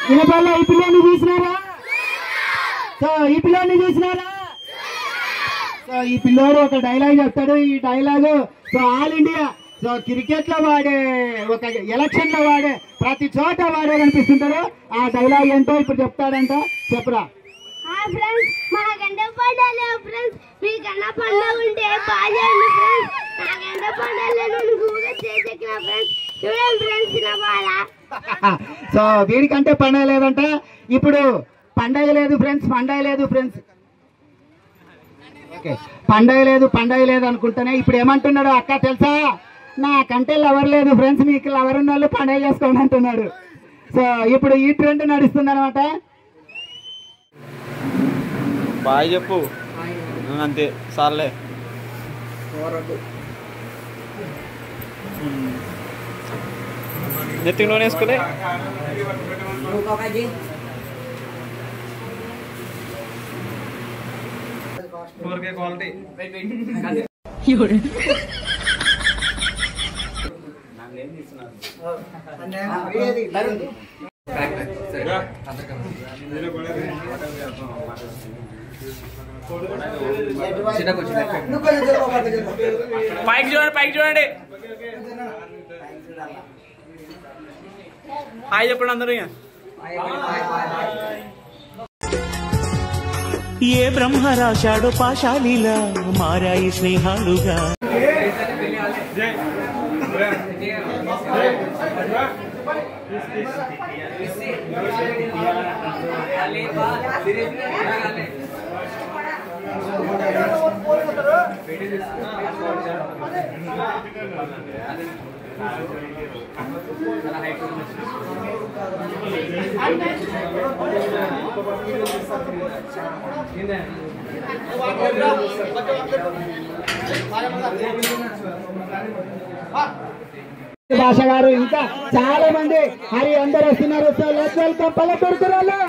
వినపల్లి ఈ పిల్లని చూసినారా? సో ఈ పిల్లని చూసినారా? సో ఈ పిల్లోడు ఒక డైలాగ్ చెప్తాడు. ఈ dialogue so all India so cricket లో వాడే, ఒక ఎలక్షన్ లో వాడే, ప్రతి చోట వాడే కనిపిస్తుంటారు. ఆ డైలాగ్ ఏంటో ఇప్పుడు చెప్తాడంట. చెప్పురా. సో వీడికంటే పండగ లేదంట. ఇప్పుడు పండగ లేదు ఫ్రెండ్స్, పండగ లేదు ఫ్రెండ్స్, ఓకే పండగ లేదు అనుకుంటానే ఇప్పుడు ఏమంటున్నాడు అక్క తెలుసా? నాకంటే లవర్ లేదు ఫ్రెండ్స్, మీకు లవర్ ఉన్న వాళ్ళు పండగ చేసుకోండి అంటున్నాడు. సో ఇప్పుడు ఈ ట్రెండ్ నడుస్తుంది అనమాట. బాయ్ చెప్పు అంతే సార్లే. నెత్తికి నూనె వేసుకునే క్వాలిటీ పైకి చూడండి, పైకి చూడండి. హాయ్ చెప్పండి అందరూ. ఏ బ్రహ్మ రాశాడు పాశాలిలా మారాయి స్నేహాలుగా. భాష గారు ఇంకా చాలా మంది మరి అందరు వస్తున్నారు. సో లెట్స్ వెల్కమ్ పల్లెటూరు కుర్రాళ్ళు.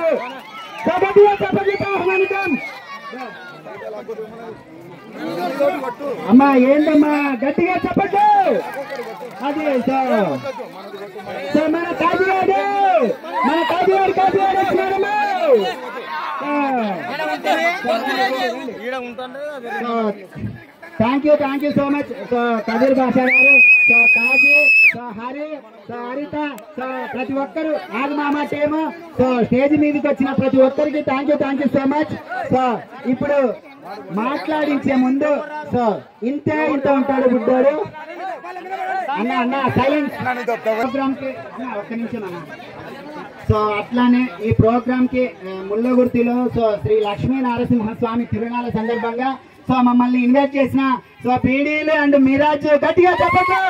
అమ్మా ఏంటమ్మా గట్టిగా చెప్పట్టు. అది సో మన కాజీగాడు వచ్చినారమ్మా. Thank you so much. So Kabir Basha garu, so Kazi, so Hari, so Haritha, so ప్రతి ఒక్కరు ఆగమామ టీము, సో స్టేజ్ మీదకి వచ్చిన ప్రతి ఒక్కరికి thank you so much. So ఇప్పుడు మాట్లాడించే ముందు సో ఇంత ఉంటాడు బుడ్డోడు. అన్న సైలెన్స్. ప్రోగ్రామ్ కి ఒక్క నిమిషం అన్న. సో అట్లానే ఈ ప్రోగ్రామ్ కి ముల్లగుర్తిలో సో శ్రీ లక్ష్మీ నరసింహస్వామి తిరునాళ్ళ సందర్భంగా సో మమ్మల్ని ఇన్వైట్ చేసిన సో పీడీలు అండ్ మిరాజ్ గట్టిగా చెప్పచ్చు.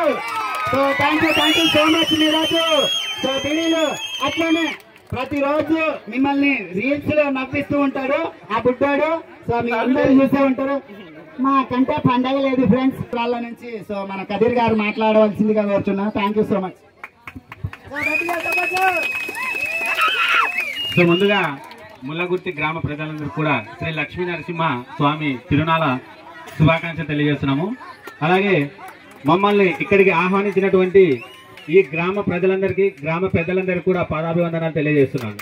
So thank you so much Miraj. So పీడీలు అట్లానే ప్రతిరోజు మిమ్మల్ని రీల్స్ లో నవ్విస్తూ ఉంటాడు ఆ బుడ్డాడు. సో మీ అందరూ చూసే ఉంటారు. మాకంటే పండగ లేదు ఫ్రెండ్స్. వాళ్ళ నుంచి సో మన కబీర్ గారు మాట్లాడవలసిందిగా కోరుచున్నా. Thank you so much. So ముందుగా ముల్లగుర్తి గ్రామ ప్రజలందరూ కూడా శ్రీ లక్ష్మీ నరసింహ స్వామి తిరునాళ్ళ శుభాకాంక్షలు తెలియజేస్తున్నాము. అలాగే మమ్మల్ని ఇక్కడికి ఆహ్వానించినటువంటి ఈ గ్రామ ప్రజలందరికీ, గ్రామ పెద్దలందరికీ కూడా పాదాభివందనాలు తెలియజేస్తున్నాను.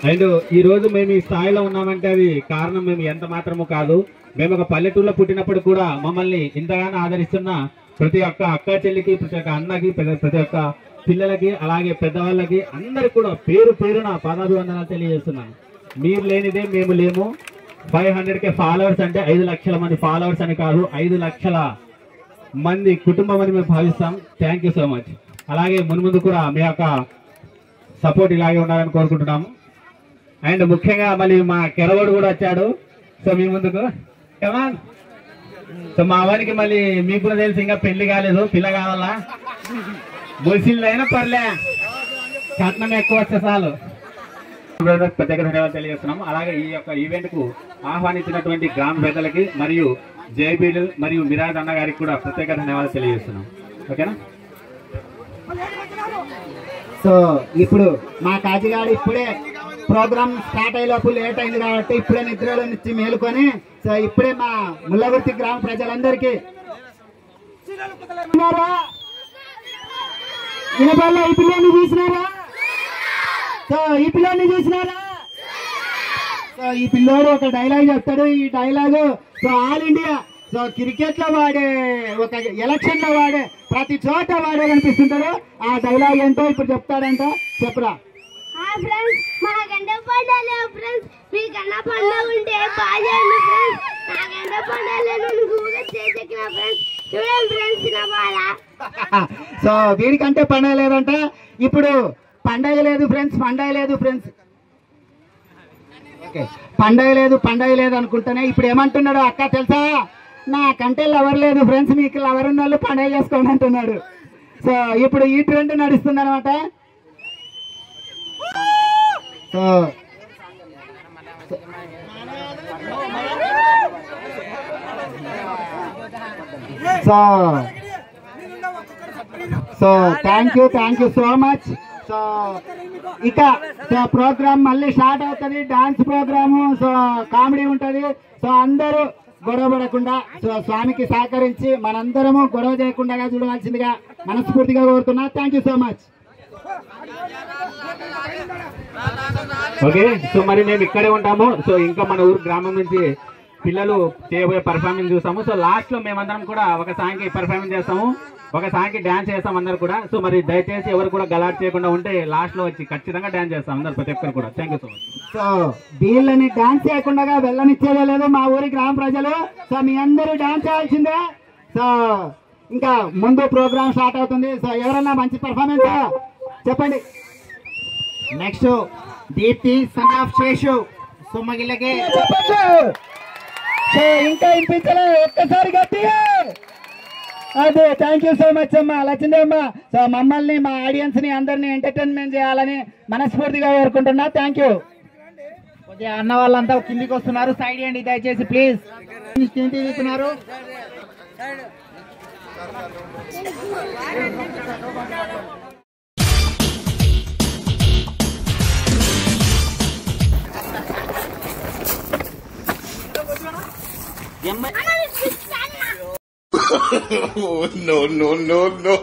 అండ్ ఈ రోజు మేము ఈ స్థాయిలో ఉన్నామంటే అది కారణం మేము ఎంత మాత్రము కాదు. మేము ఒక పల్లెటూరులో పుట్టినప్పుడు కూడా మమ్మల్ని ఇంతగానో ఆదరిస్తున్న ప్రతి ఒక్క అక్క చెల్లికి, ప్రతి ఒక్క అన్నకి, ప్రతి ఒక్క పిల్లలకి, అలాగే పెద్దవాళ్ళకి అందరికి కూడా పేరున పాదాభివందనాలు తెలియజేస్తున్నాను. మీరు లేనిదే మేము లేము. 500K ఫాలోవర్స్ అంటే 5 లక్షల మంది ఫాలోవర్స్ అని కాదు, 5 లక్షల మంది కుటుంబం అని మేము భావిస్తాం. Thank you so much. అలాగే మున్ముందు కూడా మీ యొక్క సపోర్ట్ ఇలాగే ఉండాలని కోరుకుంటున్నాము. అండ్ ముఖ్యంగా మళ్ళీ మా కెరవడు కూడా వచ్చాడు. సో మీ ముందుకు కమాన్. సో మా వారికి మళ్ళీ మీకు కూడా తెలిసి ఇంకా పెళ్లి కాలేదు, పిల్ల కావాలా, ముసిళ్ళైనా పర్లే, కట్నం ఎక్కువ వస్తే చాలు. ప్రత్యేక ధన్యవాదాలు తెలియజేస్తున్నాము. అలాగే ఈ యొక్క ఈవెంట్ కు ఆహ్వానించినటువంటి గ్రామ పెద్దలకి మరియు జేబీలు మరియు మిరాజ్ అన్న గారికి కూడా ప్రత్యేక ధన్యవాదాలు తెలియజేస్తున్నాం. ఓకేనా? సో ఇప్పుడు మా కాజీగాడు ఇప్పుడే ప్రోగ్రామ్ స్టార్ట్ అయ్యేలోపు లేట్ అయింది కాబట్టి ఇప్పుడే నిద్రలో నుంచి మేలుకొని సో ఇప్పుడే మా ముల్లగుర్తి గ్రామ ప్రజలందరికీ వినపల్లి ఈ పిల్లని చూసినారా? సో ఈ పిల్లోడిని చూసినారా? సో ఈ పిల్లోడు ఒక డైలాగ్ చెప్తాడు. ఈ dialogue so all India so cricket లో వాడే, ఒక ఎలక్షన్ లో వాడే, ప్రతి చోట వాడే కనిపిస్తుంటాడు. ఆ డైలాగ్ ఏంటో ఇప్పుడు చెప్తాడంట. చెప్పురా. ఫ్రెండ్స్ మాకంటే పండాలి ఫ్రెండ్స్, మీకన్నా పండుగ ఉంటే బాగా ఫ్రెండ్స్, నాకంటే పండాలి గూగుల్ చేసిన ఫ్రెండ్స్, చూడండి ఫ్రెండ్స్ నా బాధ. సో వీడికంటే పండగ లేదంట. ఇప్పుడు పండగ లేదు ఫ్రెండ్స్, పండగ లేదు ఫ్రెండ్స్, ఓకే పండగ లేదు అనుకుంటానే ఇప్పుడు ఏమంటున్నాడు అక్క తెలుసా? నాకంటే లవర్ లేదు ఫ్రెండ్స్, మీకు లవర్ ఉన్న వాళ్ళు పండగ చేసుకోండి అంటున్నాడు. సో ఇప్పుడు ఈ ట్రెండ్ నడుస్తుంది అనమాట. So so so thank you so much. So ఇక సో ప్రోగ్రామ్ మళ్ళీ స్టార్ట్ అవుతుంది, డాన్స్ ప్రోగ్రాము. సో కామెడీ ఉంటుంది. సో అందరూ గొడవ పడకుండా సో స్వామికి సహకరించి మనందరము గొడవ చేయకుండా చూడవలసిందిగా మనస్ఫూర్తిగా కోరుతున్నా. Thank you so much. Okay, so మరి మేము ఇక్కడే ఉంటాము. సో ఇంకా మన ఊరు గ్రామం నుంచి పిల్లలు చేయబోయే పర్ఫార్మెన్స్ చూస్తాము. సో లాస్ట్ లో మేమందరం కూడా ఒక సాంగ్కి పర్ఫార్మెన్స్ చేస్తాము, ఒక సాంగ్కి డాన్స్ చేస్తాం అందరు కూడా. సో మరి దయచేసి ఎవరు కూడా గలాట్ చేయకుండా ఉంటే లాస్ట్ లో వచ్చి ఖచ్చితంగా డాన్స్ చేస్తాం అందరు, ప్రతి ఒక్కరు కూడా. Thank you so much. So వీళ్ళని డాన్స్ చేయకుండా వెళ్ళనిచ్చేదే లేదు మా ఊరి గ్రామ ప్రజలు. సో మీ అందరూ డాన్స్ చేయాల్సిందే. సో ఇంకా ముందు ప్రోగ్రామ్ స్టార్ట్ అవుతుంది. సో ఎవరన్నా మంచి పర్ఫార్మెన్స్ చెప్పండి. Next Deepthi son of Seshu సుమ్మగిల్లకి చెప్పచ్చు. సో ఇంకా వినిపించలే, ఒక్కసారి గట్టిగా. అదే థ్యాంక్ యూ సో మచ్ అమ్మా లక్ష్మీదేవమ్మ. సో మమ్మల్ని మా ఆడియన్స్ ని అందరినీ ఎంటర్టైన్మెంట్ చేయాలని మనస్ఫూర్తిగా కోరుకుంటున్నా. Thank you. ఓకే అన్న వాళ్ళంతా కిందికి వస్తున్నారు, సైడ్ చేయండి దయచేసి ప్లీజ్. కిందికి తీస్తున్నారు. no.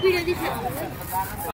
వీడియో తీసి